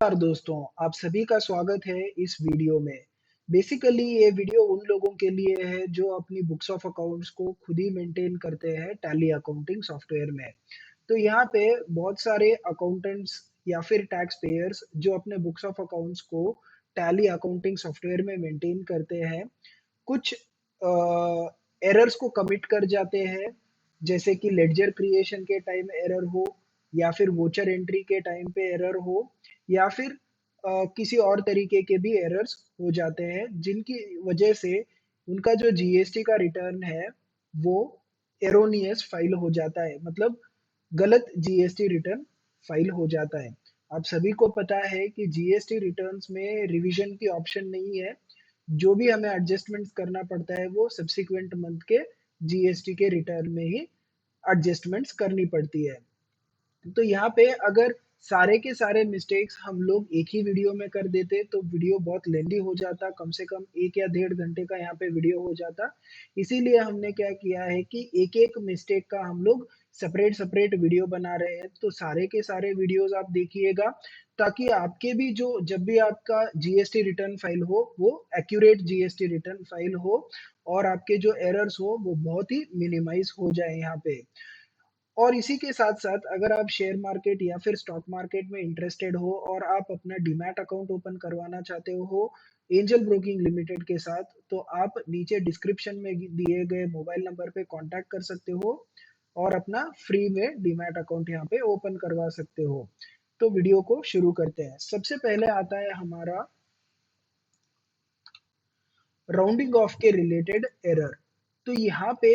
नमस्कार दोस्तों, आप सभी का स्वागत है इस वीडियो में। बेसिकली ये वीडियो उन लोगों के लिए है जो अपनी बुक्स ऑफ अकाउंट्स को खुद ही मेंटेन करते हैं टैली अकाउंटिंग सॉफ्टवेयर में। तो यहाँ पे बहुत सारे अकाउंटेंट्स या फिर टैक्स पेयर्स जो अपने बुक्स ऑफ अकाउंट्स को टैली अकाउंटिंग सॉफ्टवेयर में मेंटेन करते हैं, कुछ एरर्स को कमिट कर जाते हैं, जैसे कि लेडजर क्रिएशन के टाइम एरर हो या फिर वोचर एंट्री के टाइम पे एरर हो या फिर किसी और तरीके के भी एरर्स हो जाते हैं, जिनकी वजह से उनका जो जीएसटी का रिटर्न है, वो एरोनियस फाइल हो जाता है, मतलब गलत जीएसटी रिटर्न फाइल हो जाता है। आप सभी को पता है कि जीएसटी रिटर्न्स में रिवीजन की ऑप्शन नहीं है। जो भी हमें एडजस्टमेंट्स करना पड़ता है वो सब्सिक्वेंट मंथ के जीएसटी के रिटर्न में ही एडजस्टमेंट्स करनी पड़ती है। तो यहाँ पे अगर सारे के सारे मिस्टेक्स हम लोग एक ही वीडियो में कर देते तो वीडियो बहुत लेंदी हो जाता, कम से कम 1 या डेढ़ घंटे का यहाँ पे वीडियो हो जाता। इसीलिए हमने क्या किया है कि एक-एक मिस्टेक का हम लोग सेपरेट वीडियो बना रहे हैं। तो सारे के सारे वीडियोज़ आप देखिएगा, ताकि आपके भी जो जब भी आपका जीएसटी रिटर्न फाइल हो, वो एक्यूरेट जीएसटी रिटर्न फाइल हो और आपके जो एरर्स हो वो बहुत ही मिनिमाइज़ हो जाए यहाँ पे। और इसी के साथ-साथ अगर आप शेयर मार्केट या फिर स्टॉक मार्केट में इंटरेस्टेड हो और आप अपना डीमैट अकाउंट ओपन करवाना चाहते हो एंजल ब्रोकिंग लिमिटेड के साथ, तो आप नीचे डिस्क्रिप्शन में दिए गए मोबाइल नंबर पे कॉन्टैक्ट कर सकते हो और अपना फ्री में डीमैट अकाउंट यहाँ पे ओपन करवा सकते हो। तो वीडियो को शुरू करते हैं। सबसे पहले आता है हमारा राउंडिंग ऑफ के रिलेटेड एरर। तो यहाँ पे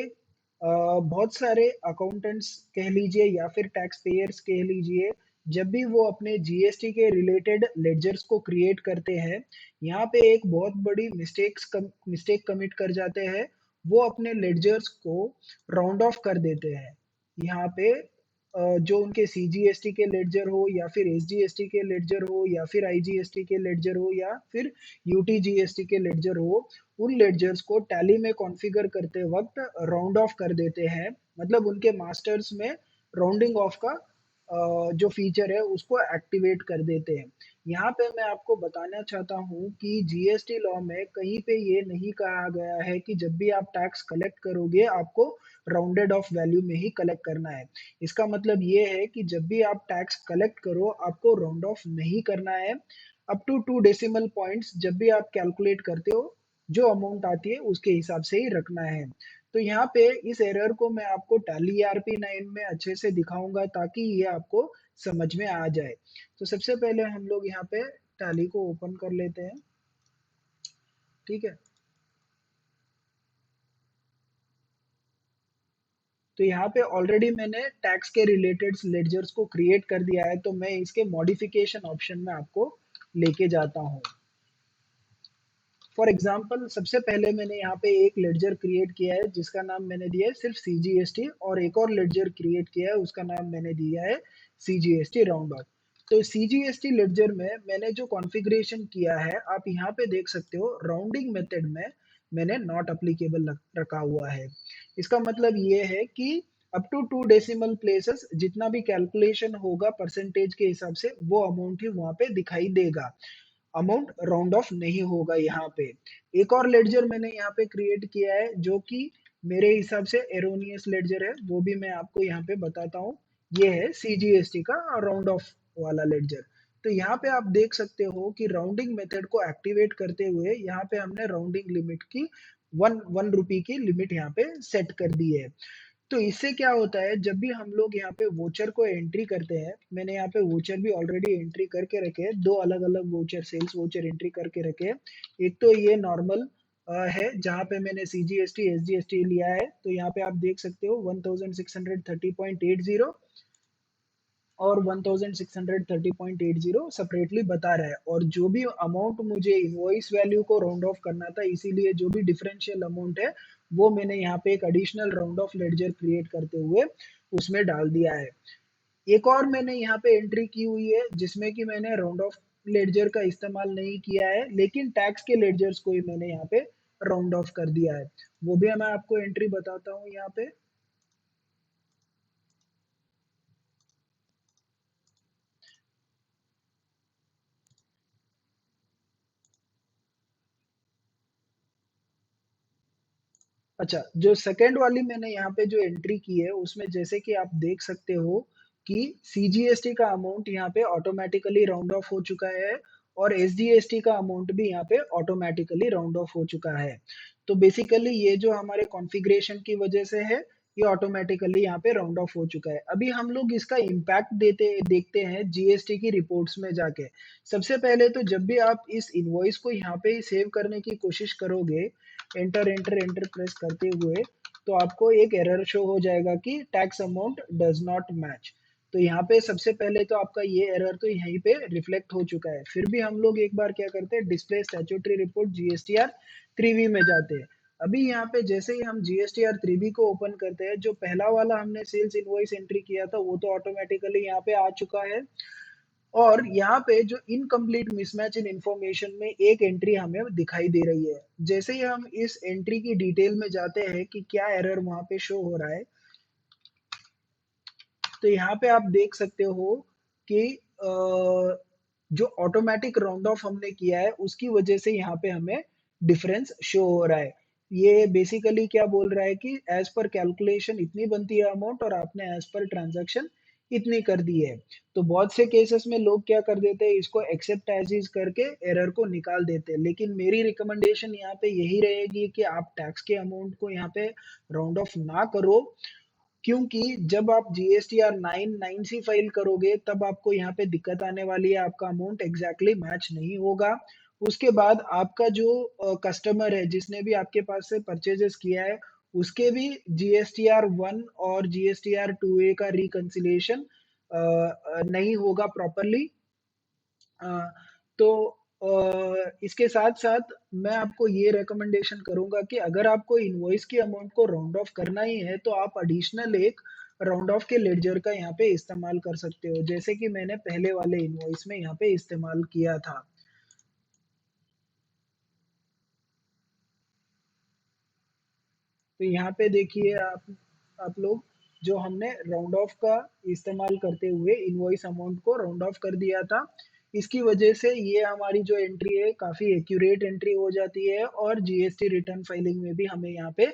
बहुत सारे अकाउंटेंट्स कह लीजिए या फिर टैक्स पेयर्स कह लीजिए, जब भी वो अपने जीएसटी के रिलेटेड लेडजर्स को क्रिएट करते हैं, यहाँ पे एक बहुत बड़ी मिस्टेक कमिट कर जाते हैं। वो अपने लेडजर्स को राउंड ऑफ कर देते हैं। यहाँ पे जो उनके सीजीएसटी के लेडजर हो या फिर एसजीएसटी के लेडजर हो या फिर आईजीएसटी के लेडजर हो या फिर यूटीजीएसटी के लेडजर हो, उन लेडजर्स को टैली में कॉन्फ़िगर करते वक़्त राउंड ऑफ कर देते हैं। मतलब उनके मास्टर्स में राउंडिंग ऑफ का जो फीचर है उसको एक्टिवेट कर देते हैं। यहाँ पे मैं आपको बताना चाहता हूँ कि जीएसटी लॉ में कहीं पे ये नहीं कहा गया है कि जब भी आप टैक्स कलेक्ट करोगे आपको राउंडेड ऑफ वैल्यू में ही कलेक्ट करना है। इसका मतलब ये है कि जब भी आप टैक्स कलेक्ट करो आपको राउंड ऑफ नहीं करना है। अप टू 2 डेसिमल पॉइंट्स जब भी आप कैलकुलेट करते हो, जो अमाउंट आती है उसके हिसाब से ही रखना है। तो यहाँ पे इस एरर को मैं आपको टैली ERP9 में अच्छे से दिखाऊँगा ताकि ये आपको समझ में आ जाए। तो सबसे पहले हम लोग यहाँ पे टैली को ओपन कर लेते हैं, ठीक है? तो यहाँ पे ऑलरेडी मैंने टैक्स के रिलेटेड लेडजर्स को क्रिएट कर दिया है, तो मैं इसके मॉडिफिकेशन ऑप्शन में आपको लेके जाता हूँ। फॉर एग्जाम्पल सबसे पहले मैंने यहाँ पे एक लेडजर क्रिएट किया है जिसका नाम मैंने दिया है सिर्फ सीजीएसटी और एक और लेडजर क्रिएट किया है उसका नाम मैंने दिया है सीजीएसटी राउंड ऑफ। तो सीजीएसटी लेडजर में मैंने जो कॉन्फ़िगरेशन किया है आप यहाँ पे देख सकते हो राउंडिंग मेथड में मैंने नॉट अप्लीकेबल रखा हुआ है। इसका मतलब ये है कि अप टू 2 डेसिमल प्लेसेस जितना भी कैलकुलेशन होगा परसेंटेज के हिसाब से वो अमाउंट ही वहाँ पे दिखाई देगा। अमाउंट राउंड ऑफ नहीं होगा यहाँ पे। एक और लेडजर मैंने यहाँ पे क्रिएट किया है जो कि मेरे हिसाब से एरोनियस लेडजर है, वो भी मैं आपको यहाँ पे बताता हूँ। ये है सीजीएसटी का राउंड ऑफ वाला लेडजर। तो यहाँ पे आप देख सकते हो कि राउंडिंग मेथड को एक्टिवेट करते हुए यहाँ पे हमने राउंडिंग लिमिट की 1 रुपी की लिमिट यहाँ पे सेट कर दी है। तो इससे क्या होता है जब भी हम लोग यहाँ पे वोचर को एंट्री करते हैं, मैंने यहाँ पे वोचर भी ऑलरेडी एंट्री करके रखे हैं, 2 अलग-अलग वोचर सेल्स वोचर एंट्री करके रखे हैं। एक तो ये नॉर्मल है जहाँ पे मैंने सीजीएसटी, एसजीएसटी लिया है, तो यहाँ पे आप देख सकते हो 1630.80 और 1630.80 सेपरेटली बता रहा है और जो भी अमाउंट मुझे इनवॉइस वैल्यू को राउंड ऑफ करना था इसीलिए जो भी डिफरेंशियल अमाउंट है वो मैंने यहाँ पे एक additional round of ledger create करते हुए उसमें डाल दिया है। एक और मैंने यहाँ पे एंट्री की हुई है जिसमें कि मैंने राउंड ऑफ लेडजर का इस्तेमाल नहीं किया है लेकिन टैक्स के लेडजर्स को ही मैंने यहाँ पे राउंड ऑफ कर दिया है। वो भी मैं आपको एंट्री बताता हूँ यहाँ पे। अच्छा, जो सेकंड वाली मैंने यहाँ पे जो एंट्री की है, उसमें जैसे कि आप देख सकते हो कि सीजीएसटी का अमाउंट यहाँ पे ऑटोमैटिकली राउंड ऑफ हो चुका है और एसजीएसटी का अमाउंट भी यहाँ पे ऑटोमैटिकली राउंड ऑफ हो चुका है। तो बेसिकली ये जो हमारे कॉन्फ़िगरेशन की वजह से है, ये ऑटोमैटिकली यहाँ पे राउंड ऑफ हो चुका है। अभी हम लोग इसका इम्पैक्ट देखते हैं जीएसटी की रिपोर्ट्स में जाके। सबसे पहले तो जब भी आप इस इनवॉइस को यहाँ पे सेव करने की कोशिश करोगे, एंटर एंटर एंटर प्रेस करते हुए, तो आपको एक एरर शो हो जाएगा कि tax amount does not match. तो यहाँ पे सबसे पहले तो आपका ये एरर तो यहीं पे रिफ्लेक्ट हो चुका है। फिर भी हम लोग एक बार क्या करते हैं, display statutory report GSTR 3V में जाते हैं। अभी यहाँ पे जैसे ही हम जीएसटीआर 3V को ओपन करते हैं, जो पहला वाला हमने सेल्स इनवॉइस एंट्री किया था वो तो ऑटोमेटिकली यहाँ पे आ चुका है। और यहाँ पे जो इनकम्प्लीट मिसमैच इन इंफॉर्मेशन में एक एंट्री हमें दिखाई दे रही है। जैसे ही हम इस एंट्री की डिटेल में जाते हैं कि क्या एरर वहाँ पे शो हो रहा है, तो यहाँ पे आप देख सकते हो कि जो ऑटोमेटिक राउंड ऑफ हमने किया है उसकी वजह से यहाँ पे हमें डिफरेंस शो हो रहा है। ये बेसिकली क्या बोल रहा है कि एज पर कैलकुलेशन इतनी बनती है अमाउंट और आपने एज पर ट्रांजैक्शन इतनी कर दी है। तो बहुत से केसेस में लोग क्या कर देते हैं, इसको एक्सेप्ट एज इज करके एरर को निकाल देते हैं। लेकिन मेरी रिकमेंडेशन यहाँ पे यही रहेगी कि आप टैक्स के अमाउंट को यहाँ पे राउंड ऑफ ना करो, क्योंकि जब आप जीएसटीआर 9 फाइल करोगे तब आपको यहाँ पे दिक्कत आने वाली है, आपका अमाउंट एग्जैक्टली मैच नहीं होगा। उसके बाद आपका जो कस्टमर है जिसने भी आपके पास से परचेजेस किया है, उसके भी जीएसटीआर 1 और जीएसटीआर 2A का रिकंसिलिएशन नहीं होगा प्रॉपरली। अ, तो इसके साथ-साथ मैं आपको ये रिकमेंडेशन करूँगा कि अगर आपको इनवॉइस की अमाउंट को राउंड ऑफ करना ही है, तो आप एडिशनल एक राउंड ऑफ के लेडजर का यहाँ पे इस्तेमाल कर सकते हो, जैसे कि मैंने पहले वाले इनवॉइस में यहाँ पे इस्तेमाल किया था। तो यहाँ पे देखिए आप लोग, जो हमने राउंड ऑफ का इस्तेमाल करते हुए इनवॉइस अमाउंट को राउंड ऑफ कर दिया था। इसकी वजह से ये हमारी जो एंट्री है काफ़ी एक्यूरेट एंट्री हो जाती है और जीएसटी रिटर्न फाइलिंग में भी हमें यहाँ पे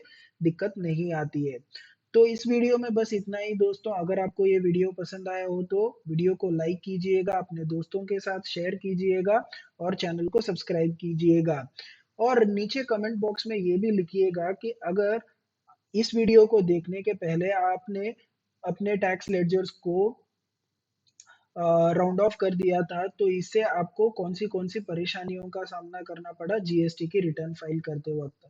दिक्कत नहीं आती है। तो इस वीडियो में बस इतना ही दोस्तों। अगर आपको ये वीडियो पसंद आया हो तो वीडियो को लाइक कीजिएगा, अपने दोस्तों के साथ शेयर कीजिएगा और चैनल को सब्सक्राइब कीजिएगा। और नीचे कमेंट बॉक्स में ये भी लिखिएगा कि अगर इस वीडियो को देखने के पहले आपने अपने टैक्स लेडजर्स को राउंड ऑफ कर दिया था, तो इससे आपको कौन-सी परेशानियों का सामना करना पड़ा जीएसटी की रिटर्न फाइल करते वक़्त।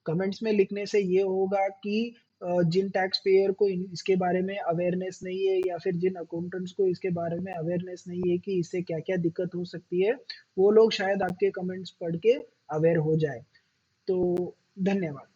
कमेंट्स में लिखने से ये होगा कि जिन टैक्स पेयर को इसके बारे में अवेयरनेस नहीं है या फिर जिन अकाउंटेंट्स को इसके बारे में अवेयरनेस नहीं है कि इससे क्या-क्या दिक्कत हो सकती है, वो लोग शायद आपके कमेंट्स पढ़ के अवेयर हो जाए। तो धन्यवाद।